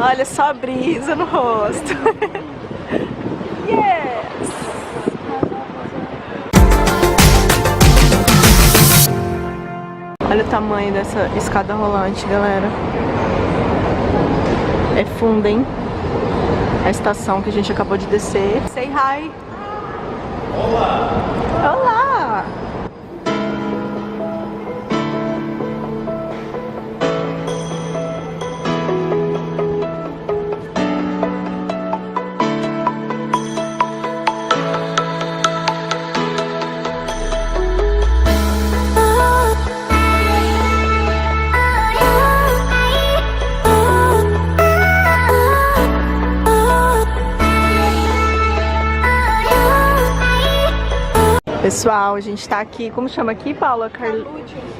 Olha só a brisa no rosto. Yes! Olha o tamanho dessa escada rolante, galera. É funda, hein? A estação que a gente acabou de descer. Say hi! Olá! Olá! Pessoal, a gente tá aqui, como chama aqui, Paula?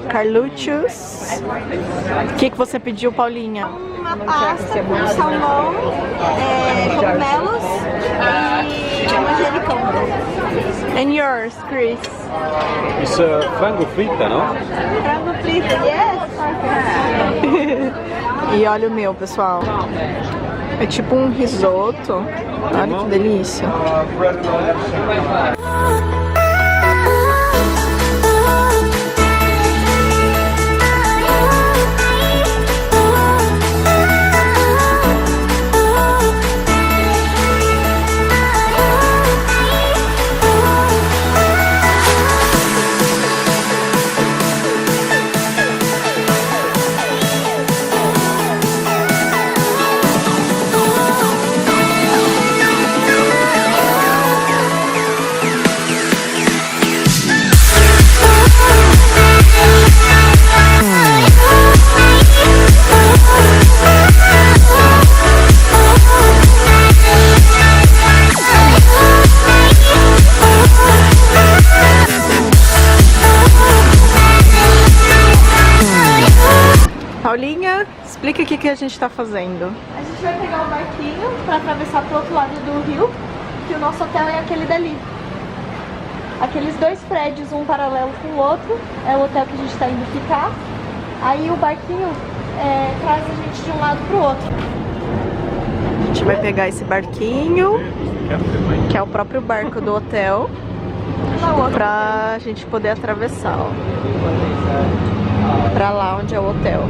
Carluccios. O que você pediu, Paulinha? Uma pasta com salmão, cogumelos e manjericão. And yours, Chris? It's frango frita, não? Frango frito, yes! E olha o meu, pessoal. É tipo um risoto. Olha que delícia. Paulinha, explica o que a gente tá fazendo. A gente vai pegar um barquinho para atravessar pro outro lado do rio, que o nosso hotel é aquele dali. Aqueles dois prédios, um paralelo com o outro, é o hotel que a gente tá indo ficar. Aí o barquinho traz a gente de um lado pro outro. A gente vai pegar esse barquinho, que é o próprio barco do hotel, pra gente poder atravessar, ó, pra lá onde é o hotel.